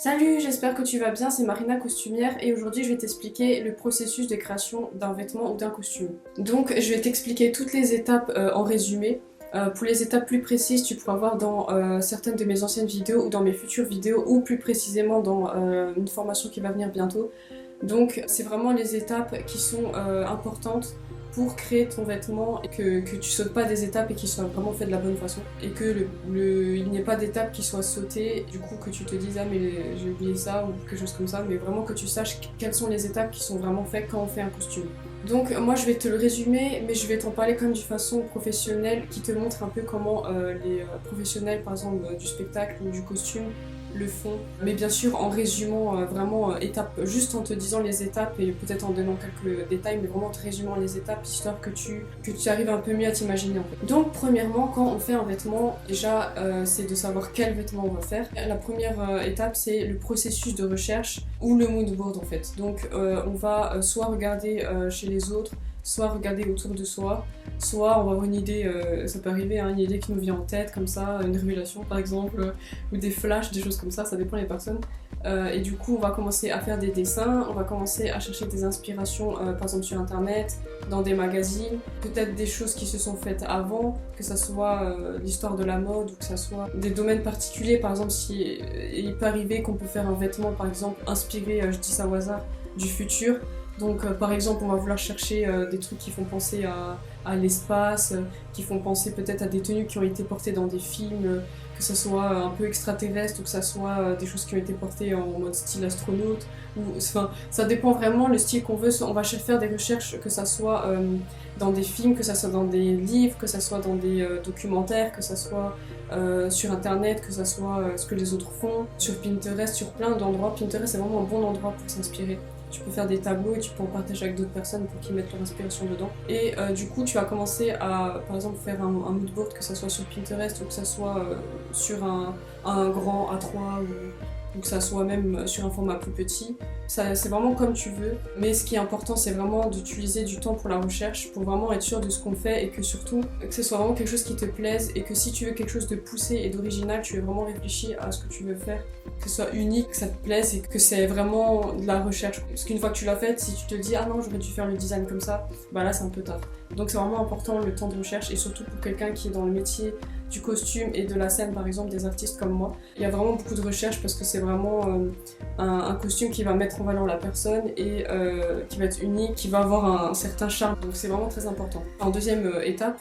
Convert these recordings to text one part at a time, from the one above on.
Salut, j'espère que tu vas bien, c'est Marina Costumière et aujourd'hui je vais t'expliquer le processus de création d'un vêtement ou d'un costume. Donc je vais t'expliquer toutes les étapes en résumé. Pour les étapes plus précises, tu pourras voir dans certaines de mes anciennes vidéos ou dans mes futures vidéos ou plus précisément dans une formation qui va venir bientôt. Donc c'est vraiment les étapes qui sont importantes pour créer ton vêtement et que tu sautes pas des étapes et qu'il soit vraiment fait de la bonne façon et que il n'y ait pas d'étapes qui soient sautées, du coup que tu te dises ah mais j'ai oublié ça ou quelque chose comme ça, mais vraiment que tu saches quelles sont les étapes qui sont vraiment faites quand on fait un costume. Donc moi je vais te le résumer, mais je vais t'en parler comme d'une façon professionnelle qui te montre un peu comment les professionnels par exemple du spectacle ou du costume le font, mais bien sûr en résumant vraiment étape, juste en te disant les étapes et peut-être en donnant quelques détails, mais vraiment en te résumant les étapes histoire que tu arrives un peu mieux à t'imaginer en fait. Donc premièrement, quand on fait un vêtement, déjà c'est de savoir quel vêtement on va faire. La première étape c'est le processus de recherche ou le mood board en fait. Donc on va soit regarder chez les autres, soit regarder autour de soi, soit on va avoir une idée, ça peut arriver, hein, une idée qui nous vient en tête comme ça, une révélation par exemple, ou des flashs, des choses comme ça dépend des personnes. Et du coup on va commencer à faire des dessins, on va commencer à chercher des inspirations par exemple sur internet, dans des magazines, peut-être des choses qui se sont faites avant, que ça soit l'histoire de la mode ou que ça soit des domaines particuliers, par exemple si il peut arriver qu'on peut faire un vêtement par exemple inspiré, je dis ça au hasard, du futur. Donc par exemple on va vouloir chercher des trucs qui font penser à l'espace, qui font penser peut-être à des tenues qui ont été portées dans des films, que ce soit un peu extraterrestre ou que ce soit des choses qui ont été portées en mode style astronaute. Enfin, ça dépend vraiment le style qu'on veut. On va faire des recherches, que ça soit dans des films, que ça soit dans des livres, que ça soit dans des documentaires, que ça soit sur internet, que ça soit ce que les autres font, sur Pinterest, sur plein d'endroits. Pinterest c'est vraiment un bon endroit pour s'inspirer. Tu peux faire des tableaux et tu peux en partager avec d'autres personnes pour qu'ils mettent leur inspiration dedans. Et du coup, tu vas commencer à, par exemple, faire un mood board, que ça soit sur Pinterest ou que ça soit sur un grand A3 ou que ça soit même sur un format plus petit. C'est vraiment comme tu veux, mais ce qui est important c'est vraiment d'utiliser du temps pour la recherche, pour vraiment être sûr de ce qu'on fait et que surtout que ce soit vraiment quelque chose qui te plaise et que si tu veux quelque chose de poussé et d'original, tu veux vraiment réfléchir à ce que tu veux faire, que ce soit unique, que ça te plaise et que c'est vraiment de la recherche. Parce qu'une fois que tu l'as faite, si tu te dis ah non j'aurais dû faire le design comme ça, bah là c'est un peu tard. Donc c'est vraiment important le temps de recherche et surtout pour quelqu'un qui est dans le métier du costume et de la scène par exemple, des artistes comme moi. Il y a vraiment beaucoup de recherche parce que c'est vraiment un costume qui va mettre en valeur la personne et qui va être unique, qui va avoir un certain charme, donc c'est vraiment très important. En deuxième étape,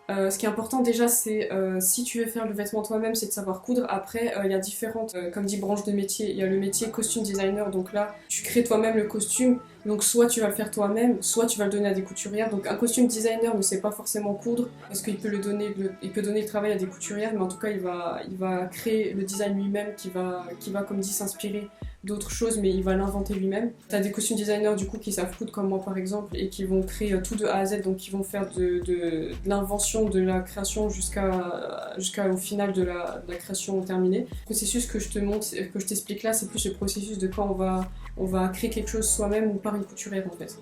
ce qui est important déjà c'est si tu veux faire le vêtement toi-même, c'est de savoir coudre. Après il y a différentes comme dit branches de métier. Il y a le métier costume designer, donc là tu crées toi-même le costume, donc soit tu vas le faire toi-même, soit tu vas le donner à des couturières. Donc un costume designer ne sait pas forcément coudre parce qu'il peut donner le travail à des couturières, mais en tout cas il va créer le design lui-même qui va comme dit s'inspirer d'autres choses, mais il va l'inventer lui-même. T'as des costume designers du coup qui savent coudre comme moi par exemple et qui vont créer tout de A à Z, donc qui vont faire de l'invention, de la création jusqu'au final de la création terminée. Le processus que je te montre, que je t'explique là, c'est plus le processus de quand on va créer quelque chose soi-même ou par une couturière en fait.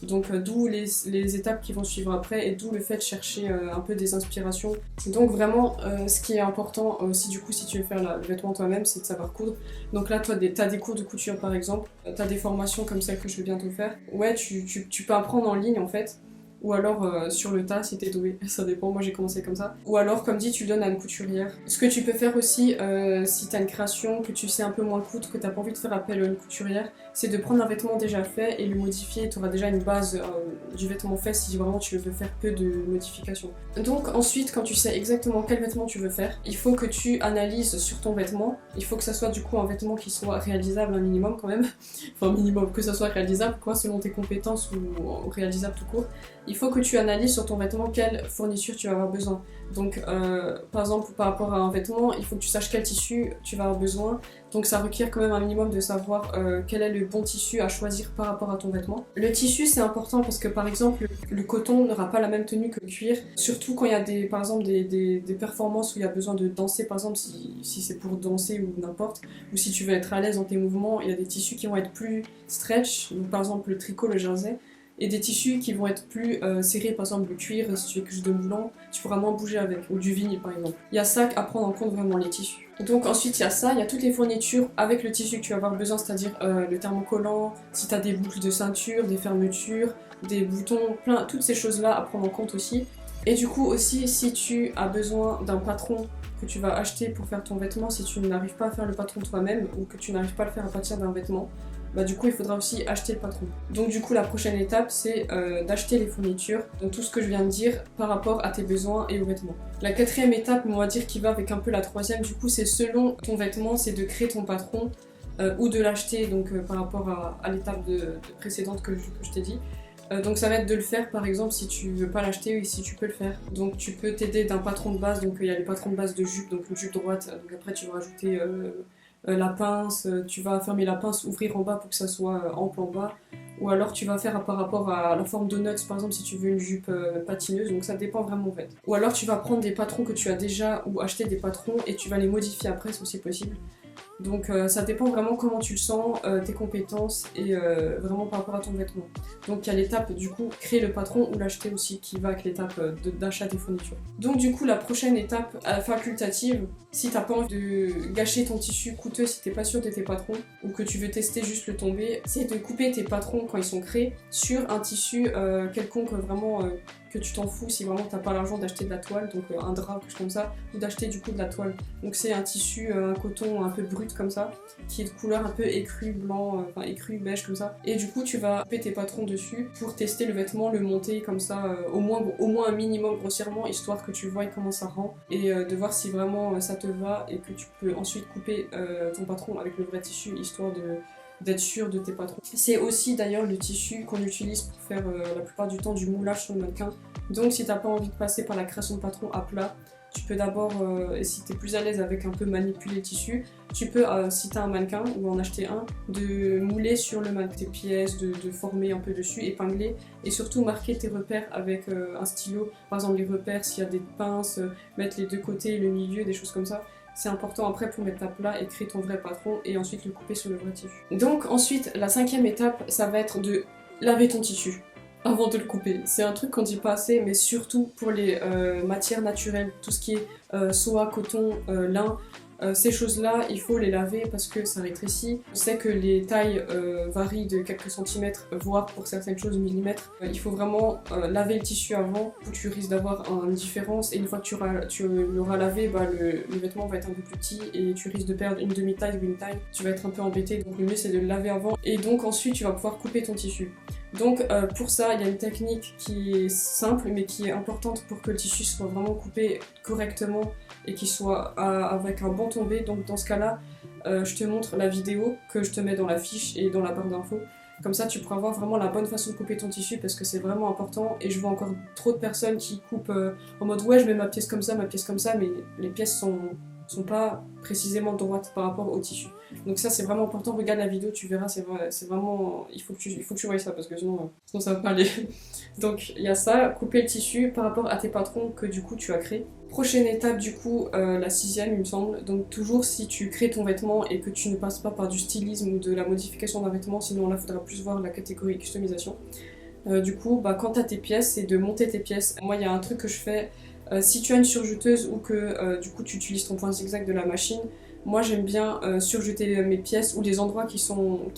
Donc d'où les étapes qui vont suivre après et d'où le fait de chercher un peu des inspirations. Donc vraiment ce qui est important aussi du coup si tu veux faire le vêtement toi-même, c'est de savoir coudre. Donc là toi t'as des cours de couture par exemple, t'as des formations comme celle que je vais bientôt faire. Ouais tu peux apprendre en ligne en fait. Ou alors sur le tas si t'es doué, ça dépend, moi j'ai commencé comme ça. Ou alors comme dit tu le donnes à une couturière. Ce que tu peux faire aussi si t'as une création, que tu sais un peu moins coudre, que t'as pas envie de faire appel à une couturière, c'est de prendre un vêtement déjà fait et le modifier. Tu auras déjà une base du vêtement fait si vraiment tu veux faire peu de modifications. Donc ensuite quand tu sais exactement quel vêtement tu veux faire, il faut que tu analyses sur ton vêtement. Il faut que ça soit du coup un vêtement qui soit réalisable un minimum quand même. Enfin minimum, que ça soit réalisable quoi, selon tes compétences ou réalisable tout court. Il faut que tu analyses sur ton vêtement quelle fourniture tu vas avoir besoin. Donc par exemple par rapport à un vêtement, il faut que tu saches quel tissu tu vas avoir besoin. Donc ça requiert quand même un minimum de savoir quel est le bon tissu à choisir par rapport à ton vêtement. Le tissu c'est important parce que par exemple le coton n'aura pas la même tenue que le cuir. Surtout quand il y a par exemple des performances où il y a besoin de danser, par exemple si c'est pour danser ou n'importe, ou si tu veux être à l'aise dans tes mouvements, il y a des tissus qui vont être plus stretch, donc par exemple le tricot, le jersey, et des tissus qui vont être plus serrés, par exemple le cuir, si tu fais quelque chose de moulant, tu pourras moins bouger avec, ou du vinyle par exemple. Il y a ça à prendre en compte vraiment, les tissus. Donc ensuite il y a ça, il y a toutes les fournitures avec le tissu que tu vas avoir besoin, c'est-à-dire le thermocollant, si tu as des boucles de ceinture, des fermetures, des boutons, plein, toutes ces choses-là à prendre en compte aussi. Et du coup aussi, si tu as besoin d'un patron que tu vas acheter pour faire ton vêtement, si tu n'arrives pas à faire le patron toi-même ou que tu n'arrives pas à le faire à partir d'un vêtement, bah du coup il faudra aussi acheter le patron. Donc du coup la prochaine étape c'est d'acheter les fournitures, donc tout ce que je viens de dire par rapport à tes besoins et aux vêtements. La quatrième étape, on va dire qui va avec un peu la troisième, du coup c'est selon ton vêtement, c'est de créer ton patron ou de l'acheter donc par rapport à l'étape précédente que je t'ai dit. Donc ça va être de le faire par exemple si tu veux pas l'acheter ou si tu peux le faire. Donc tu peux t'aider d'un patron de base, donc il y a les patrons de base de jupe, donc une jupe droite, donc après tu vas rajouter la pince, tu vas fermer la pince, ouvrir en bas pour que ça soit ample en bas. Ou alors tu vas faire par rapport à la forme donuts par exemple si tu veux une jupe patineuse, donc ça dépend vraiment en fait. Ou alors tu vas prendre des patrons que tu as déjà ou acheter des patrons et tu vas les modifier après, c'est aussi possible. Donc ça dépend vraiment comment tu le sens, tes compétences et vraiment par rapport à ton vêtement. Donc il y a l'étape du coup créer le patron ou l'acheter aussi qui va avec l'étape d'achat des fournitures. Donc du coup la prochaine étape facultative, si t'as pas envie de gâcher ton tissu coûteux, si t'es pas sûr de tes patrons ou que tu veux tester juste le tomber, c'est de couper tes patrons quand ils sont créés sur un tissu quelconque vraiment que tu t'en fous si vraiment t'as pas l'argent d'acheter de la toile, donc un drap, quelque chose comme ça, ou d'acheter du coup de la toile. Donc c'est un tissu, un coton un peu brut comme ça, qui est de couleur un peu écru blanc, enfin écru beige comme ça. Et du coup tu vas couper tes patrons dessus pour tester le vêtement, le monter comme ça, au moins un minimum grossièrement, histoire que tu vois comment ça rend, et de voir si vraiment ça te va, et que tu peux ensuite couper ton patron avec le vrai tissu, histoire d'être sûr de tes patrons. C'est aussi d'ailleurs le tissu qu'on utilise pour faire la plupart du temps du moulage sur le mannequin. Donc si t'as pas envie de passer par la création de patron à plat, tu peux d'abord, et si t'es plus à l'aise avec un peu manipuler le tissu, tu peux, si t'as un mannequin ou en acheter un, de mouler sur le mannequin tes pièces, de former un peu dessus, épingler, et surtout marquer tes repères avec un stylo. Par exemple les repères, s'il y a des pinces, mettre les deux côtés, le milieu, des choses comme ça. C'est important après pour mettre à plat et créer ton vrai patron et ensuite le couper sur le vrai tissu. Donc ensuite, la cinquième étape, ça va être de laver ton tissu avant de le couper. C'est un truc qu'on dit pas assez, mais surtout pour les matières naturelles, tout ce qui est soie, coton, lin, ces choses-là, il faut les laver parce que ça rétrécit. On sait que les tailles varient de quelques centimètres, voire pour certaines choses millimètres. Il faut vraiment laver le tissu avant, où tu risques d'avoir une différence. Et une fois que tu l'auras lavé, bah, le vêtement va être un peu plus petit et tu risques de perdre une demi-taille ou une taille. Tu vas être un peu embêté, donc le mieux c'est de le laver avant. Et donc ensuite tu vas pouvoir couper ton tissu. Donc pour ça, il y a une technique qui est simple mais qui est importante pour que le tissu soit vraiment coupé correctement et qu'il soit avec un bon tombé. Donc dans ce cas-là, je te montre la vidéo que je te mets dans la fiche et dans la barre d'infos. Comme ça, tu pourras voir vraiment la bonne façon de couper ton tissu parce que c'est vraiment important. Et je vois encore trop de personnes qui coupent en mode ouais, je mets ma pièce comme ça, mais les pièces sont pas précisément droites par rapport au tissu. Donc ça c'est vraiment important, regarde la vidéo, tu verras, c'est vraiment, il faut que tu voies ça parce que sinon ça va pas aller. Donc il y a ça, couper le tissu par rapport à tes patrons que du coup tu as créé. Prochaine étape du coup, la sixième il me semble, donc toujours si tu crées ton vêtement et que tu ne passes pas par du stylisme ou de la modification d'un vêtement, sinon là il faudra plus voir la catégorie customisation. Du coup, bah, quand tu as tes pièces, c'est de monter tes pièces. Moi il y a un truc que je fais, si tu as une surjeteuse ou que du coup tu utilises ton point zigzag de la machine, moi j'aime bien surjeter mes pièces ou les endroits qui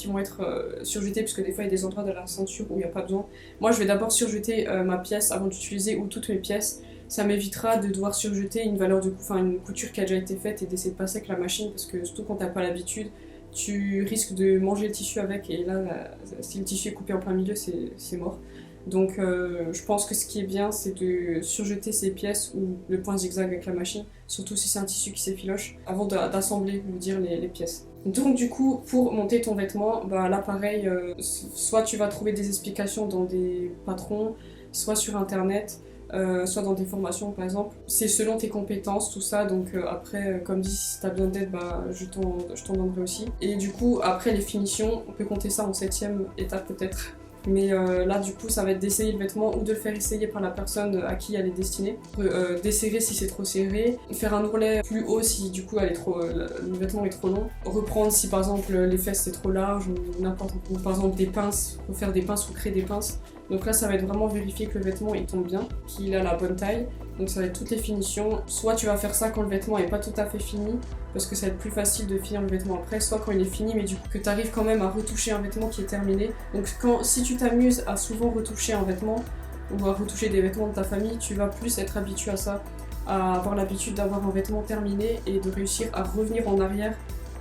vont être surjetés, parce que des fois il y a des endroits de la ceinture où il n'y a pas besoin. Moi je vais d'abord surjeter ma pièce avant d'utiliser ou toutes mes pièces. Ça m'évitera de devoir surjeter une valeur de coup, enfin une couture qui a déjà été faite et d'essayer de passer avec la machine, parce que surtout quand t'as pas l'habitude, tu risques de manger le tissu avec et là si le tissu est coupé en plein milieu c'est mort. Donc je pense que ce qui est bien c'est de surjeter ses pièces ou le point zigzag avec la machine, surtout si c'est un tissu qui s'effiloche, avant d'assembler, je veux dire, les pièces. Donc du coup pour monter ton vêtement, bah, là pareil, soit tu vas trouver des explications dans des patrons, soit sur internet, soit dans des formations par exemple. C'est selon tes compétences tout ça, donc après comme dit si t'as besoin d'aide, bah, je t'en donnerai aussi. Et du coup après les finitions, on peut compter ça en 7ème étape peut-être. Mais là du coup ça va être d'essayer le vêtement ou de le faire essayer par la personne à qui elle est destinée. Desserrer si c'est trop serré, faire un ourlet plus haut si du coup le vêtement est trop long. Reprendre si par exemple les fesses c'est trop large ou n'importe quoi. Par exemple des pinces, refaire des pinces ou créer des pinces. Donc là ça va être vraiment vérifier que le vêtement il tombe bien, qu'il a la bonne taille. Donc ça va être toutes les finitions. Soit tu vas faire ça quand le vêtement est pas tout à fait fini, parce que ça va être plus facile de finir le vêtement après, soit quand il est fini mais du coup que tu arrives quand même à retoucher un vêtement qui est terminé. Donc si tu t'amuses à souvent retoucher un vêtement ou à retoucher des vêtements de ta famille, tu vas plus être habitué à ça, à avoir l'habitude d'avoir un vêtement terminé et de réussir à revenir en arrière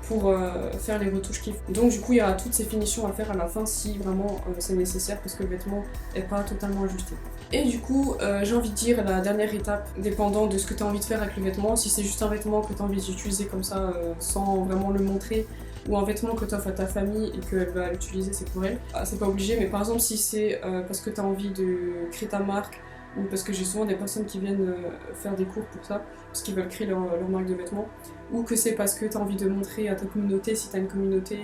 pour faire les retouches qu'il faut. Donc du coup il y a toutes ces finitions à faire à la fin si vraiment c'est nécessaire parce que le vêtement n'est pas totalement ajusté. Et du coup j'ai envie de dire la dernière étape, dépendant de ce que tu as envie de faire avec le vêtement, si c'est juste un vêtement que tu as envie d'utiliser comme ça sans vraiment le montrer, ou un vêtement que tu offres à ta famille et qu'elle va l'utiliser, c'est pour elle. C'est pas obligé, mais par exemple si c'est parce que tu as envie de créer ta marque, ou parce que j'ai souvent des personnes qui viennent faire des cours pour ça, parce qu'ils veulent créer leur marque de vêtements, ou que c'est parce que tu as envie de montrer à ta communauté, si tu as une communauté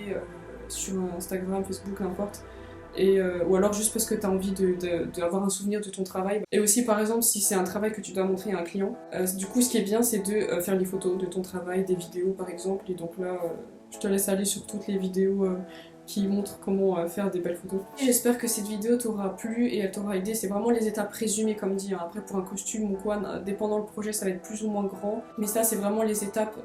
sur Instagram, Facebook, n'importe, ou alors juste parce que tu as envie d'avoir un souvenir de ton travail. Et aussi par exemple si c'est un travail que tu dois montrer à un client, du coup ce qui est bien c'est de faire des photos de ton travail, des vidéos par exemple, et donc là je te laisse aller sur toutes les vidéos qui montrent comment faire des belles photos. J'espère que cette vidéo t'aura plu et elle t'aura aidé. C'est vraiment les étapes résumées comme dit, hein. Après pour un costume ou quoi, dépendant le projet ça va être plus ou moins grand, mais ça c'est vraiment les étapes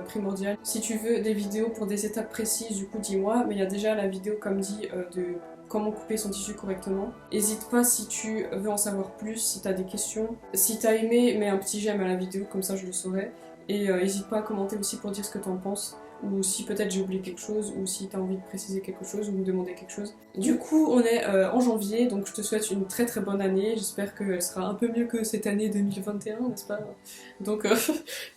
primordiales. Si tu veux des vidéos pour des étapes précises, du coup dis-moi, mais il y a déjà la vidéo comme dit de comment couper son tissu correctement. N'hésite pas si tu veux en savoir plus, si tu as des questions. Si tu as aimé, mets un petit j'aime à la vidéo, comme ça je le saurai. Et n'hésite pas à commenter aussi pour dire ce que tu en penses, ou si peut-être j'ai oublié quelque chose, ou si tu as envie de préciser quelque chose, ou me demander quelque chose. Du coup, on est en janvier, donc je te souhaite une très très bonne année. J'espère qu'elle sera un peu mieux que cette année 2021, n'est-ce pas? Donc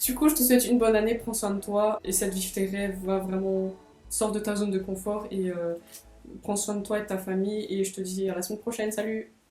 du coup, je te souhaite une bonne année, prends soin de toi, essaie de vivre tes rêves, va vraiment, sors de ta zone de confort et prends soin de toi et de ta famille, et je te dis à la semaine prochaine, salut!